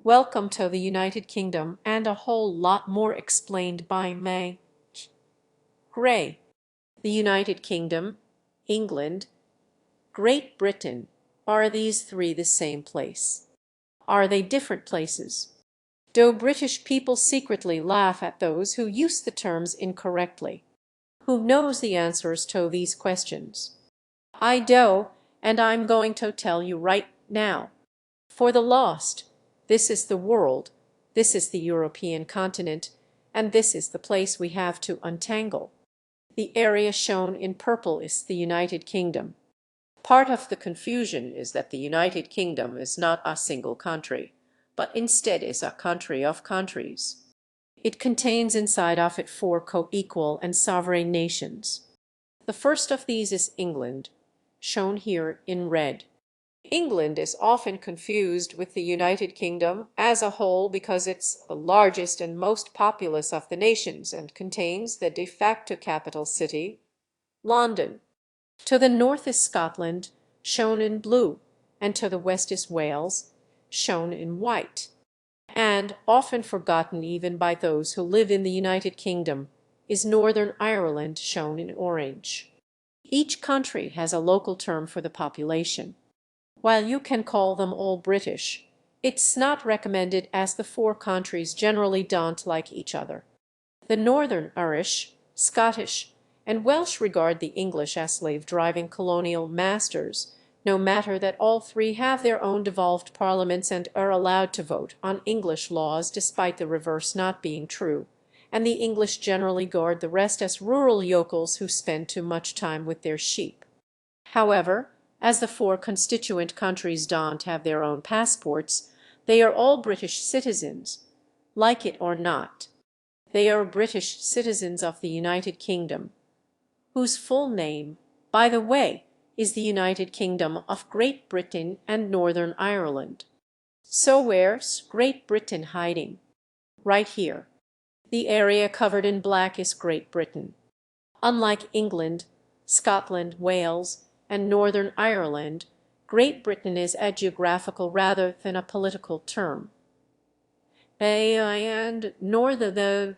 Welcome to the United Kingdom, and a whole lot more explained by May Grey. The United Kingdom, England, Great Britain. Are these three the same place? Are they different places? Do British people secretly laugh at those who use the terms incorrectly? Who knows the answers to these questions? I do, and I'm going to tell you right now. For the lost, this is the world, this is the European continent, and this is the place we have to untangle. The area shown in purple is the United Kingdom. Part of the confusion is that the United Kingdom is not a single country, but instead is a country of countries. It contains inside of it four co-equal and sovereign nations. The first of these is England, shown here in red. England is often confused with the United Kingdom as a whole because it's the largest and most populous of the nations and contains the de facto capital city, London. To the north is Scotland, shown in blue, and to the west is Wales, shown in white. And, often forgotten even by those who live in the United Kingdom, is Northern Ireland, shown in orange. Each country has a local term for the population. While you can call them all British, it's not recommended as the four countries generally don't like each other. The Northern Irish, Scottish, and Welsh regard the English as slave-driving colonial masters, no matter that all three have their own devolved parliaments and are allowed to vote on English laws despite the reverse not being true, and the English generally guard the rest as rural yokels who spend too much time with their sheep. However, as the four constituent countries don't have their own passports, they are all British citizens, like it or not. They are British citizens of the United Kingdom, whose full name, by the way, is the United Kingdom of Great Britain and Northern Ireland. So where's Great Britain hiding? Right here. The area covered in black is Great Britain. Unlike England, Scotland, Wales, and Northern Ireland, Great Britain is a geographical rather than a political term. And north of the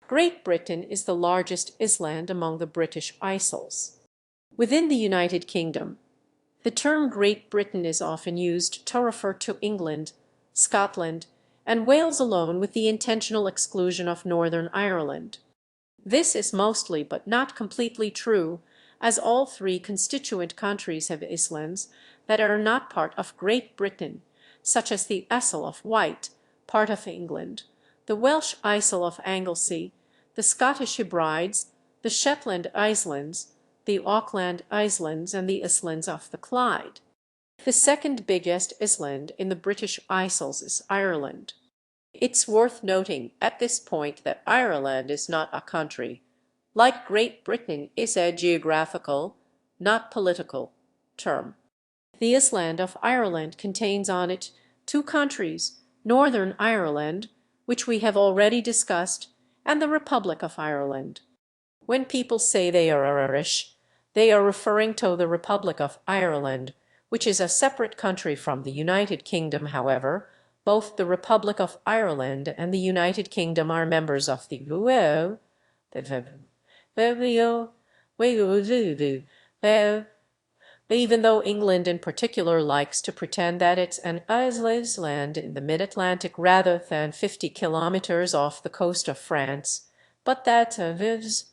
Great Britain is the largest island among the British Isles. Within the United Kingdom, the term Great Britain is often used to refer to England, Scotland, and Wales alone, with the intentional exclusion of Northern Ireland. This is mostly but not completely true, as all three constituent countries have islands that are not part of Great Britain, such as the Isle of Wight, part of England, the Welsh Isle of Anglesey, the Scottish Hebrides, the Shetland Islands, the Auckland Islands, and the Islands of the Clyde. The second biggest island in the British Isles is Ireland. It's worth noting at this point that Ireland is not a country. Like Great Britain is a geographical, not political, term. The island of Ireland contains on it two countries, Northern Ireland, which we have already discussed, and the Republic of Ireland. When people say they are Irish, they are referring to the Republic of Ireland, which is a separate country from the United Kingdom. However, both the Republic of Ireland and the United Kingdom are members of the EU, even though England in particular likes to pretend that it's an island in the mid-Atlantic rather than 50 kilometers off the coast of France. But that is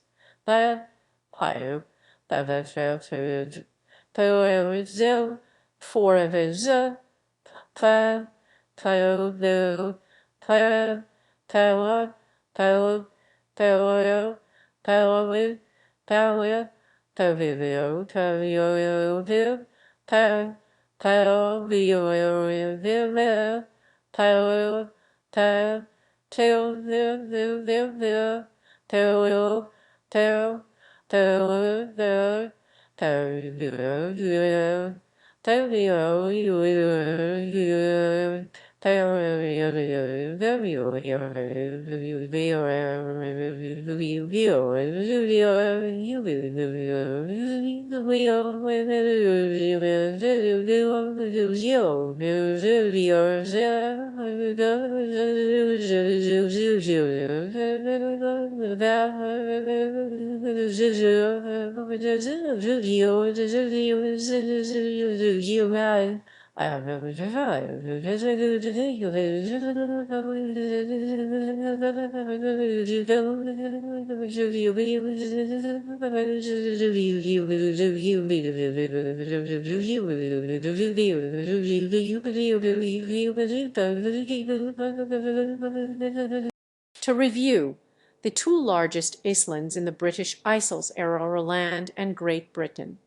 To review, the two largest islands in the British Isles are Ireland and Great Britain.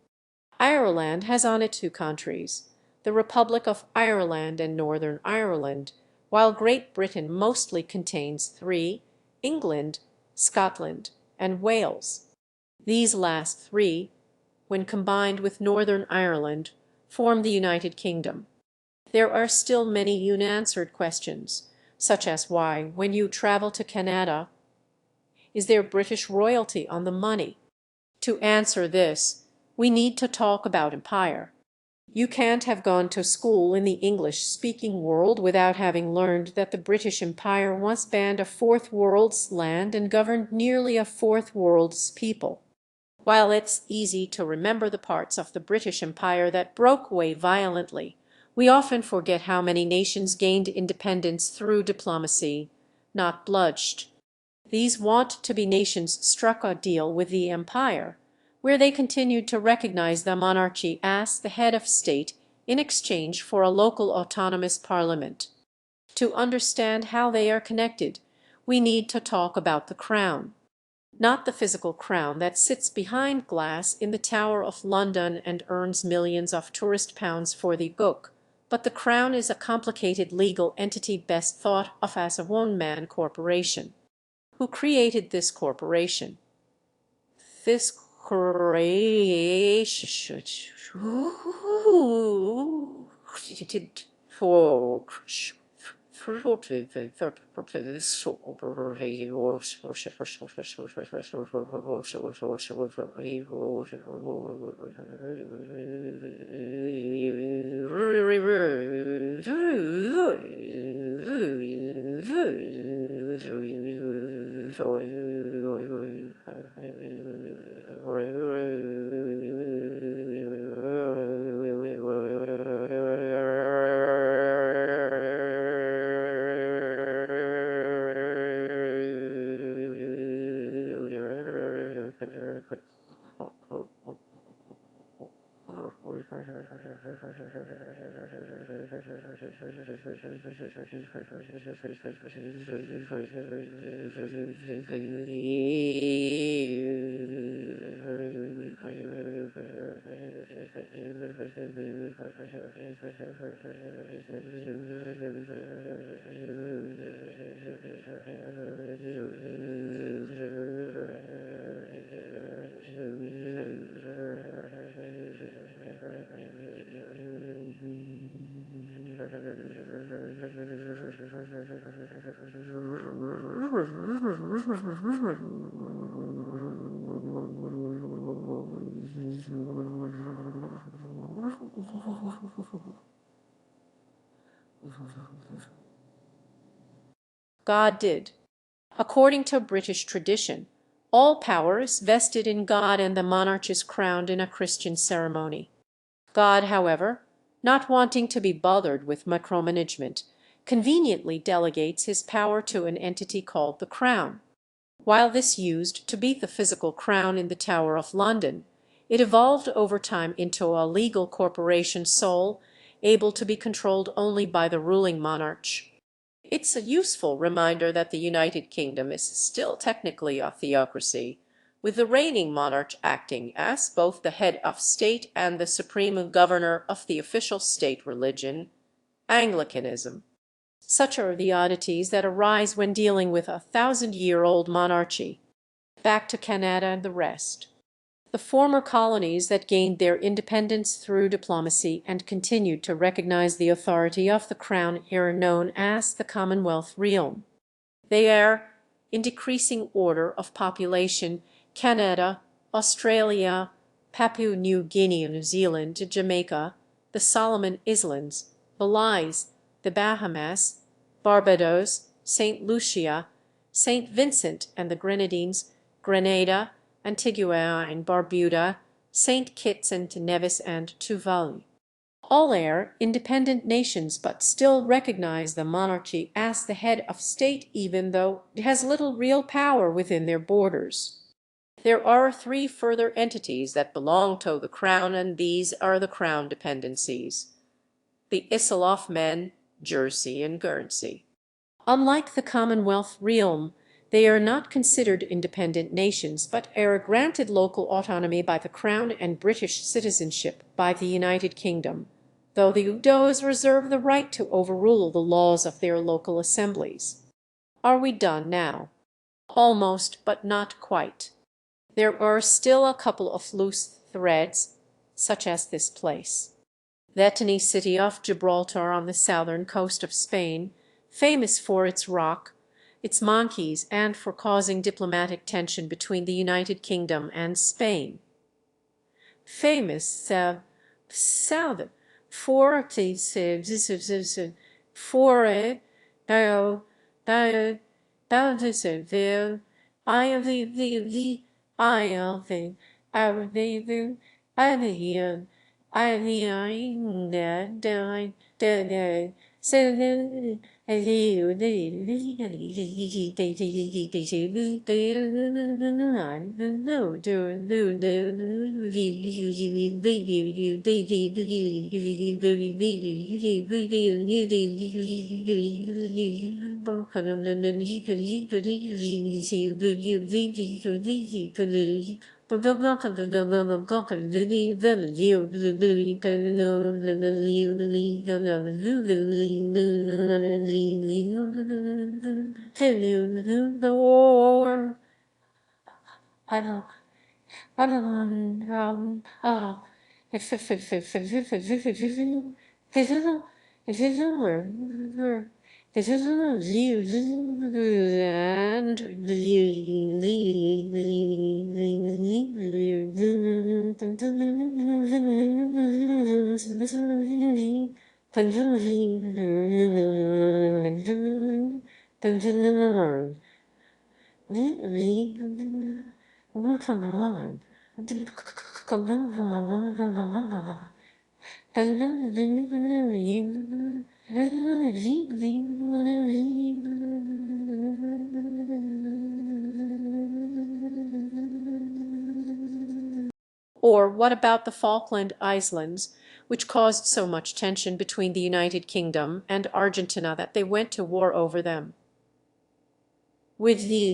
Ireland has on it two countries, the Republic of Ireland and Northern Ireland, while Great Britain mostly contains three, England, Scotland, and Wales. These last three, when combined with Northern Ireland, form the United Kingdom. There are still many unanswered questions, such as why, when you travel to Canada, is there British royalty on the money? To answer this, we need to talk about empire. You can't have gone to school in the English-speaking world without having learned that the British Empire once banned a fourth world's land and governed nearly a fourth world's people. While it's easy to remember the parts of the British Empire that broke away violently, we often forget how many nations gained independence through diplomacy, not bloodshed. These want-to-be nations struck a deal with the empire, where they continued to recognize the monarchy as the head of state in exchange for a local autonomous parliament. To understand how they are connected, we need to talk about the crown. Not the physical crown that sits behind glass in the Tower of London and earns millions of tourist pounds for the book, but the crown is a complicated legal entity best thought of as a one-man corporation. Who created this corporation? This corporation God did. According to British tradition, all power is vested in God and the monarch is crowned in a Christian ceremony. God, however, not wanting to be bothered with micromanagement, conveniently delegates his power to an entity called the Crown. While this used to be the physical crown in the Tower of London, it evolved over time into a legal corporation sole, able to be controlled only by the ruling monarch. It's a useful reminder that the United Kingdom is still technically a theocracy, with the reigning monarch acting as both the head of state and the supreme governor of the official state religion, Anglicanism. Such are the oddities that arise when dealing with a thousand-year-old monarchy. Back to Canada and the rest. The former colonies that gained their independence through diplomacy and continued to recognize the authority of the Crown are known as the Commonwealth realm. They are, in decreasing order of population, Canada, Australia, Papua New Guinea, New Zealand, Jamaica, the Solomon Islands, Belize, the Bahamas, Barbados, St. Lucia, St. Vincent and the Grenadines, Grenada, Antigua and Barbuda, St. Kitts and Nevis and Tuvalu. All are independent nations but still recognize the monarchy as the head of state even though it has little real power within their borders. There are three further entities that belong to the Crown, and these are the Crown dependencies: the Isle of Man, Jersey, and Guernsey. Unlike the Commonwealth realm, they are not considered independent nations, but are granted local autonomy by the Crown and British citizenship by the United Kingdom, though the UDOs reserve the right to overrule the laws of their local assemblies. Are we done now? Almost, but not quite. There are still a couple of loose threads, such as this place. The tiny city of Gibraltar on the southern coast of Spain, famous for its rock, its monkeys, and for causing diplomatic tension between the United Kingdom and Spain. Famous south for Or what about the Falkland Islands, which caused so much tension between the United Kingdom and Argentina that they went to war over them? With the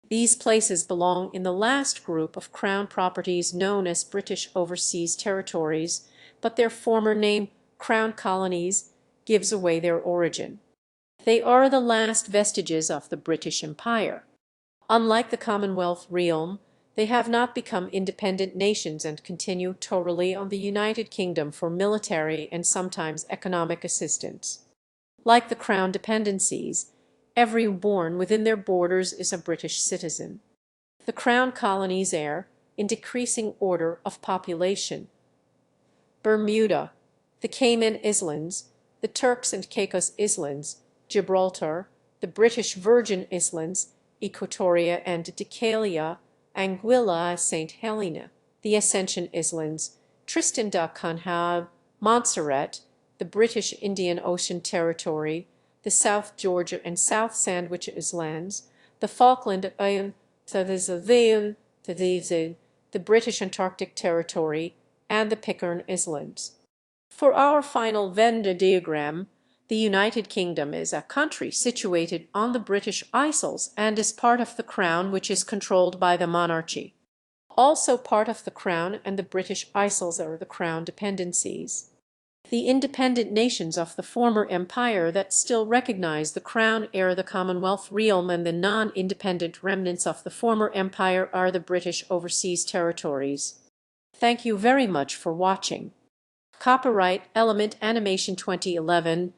These places belong in the last group of Crown properties known as British Overseas Territories, but their former name, Crown Colonies, gives away their origin. They are the last vestiges of the British Empire. Unlike the Commonwealth realm, they have not become independent nations and continue totally on the United Kingdom for military and sometimes economic assistance. Like the Crown dependencies, every born within their borders is a British citizen. The Crown colonies are, in decreasing order of population: Bermuda, the Cayman Islands, the Turks and Caicos Islands, Gibraltar, the British Virgin Islands, Equatoria and Decalia, Anguilla, St. Helena, the Ascension Islands, Tristan da Cunha, Montserrat, the British Indian Ocean Territory, the South Georgia and South Sandwich Islands, the Falkland Islands, the British Antarctic Territory, and the Pitcairn Islands. For our final Venn diagram, the United Kingdom is a country situated on the British Isles and is part of the Crown, which is controlled by the monarchy. Also part of the Crown and the British Isles are the Crown dependencies. The independent nations of the former empire that still recognize the Crown are the Commonwealth realm, and the non-independent remnants of the former empire are the British Overseas Territories. Thank you very much for watching. Copyright Element Animation 2011,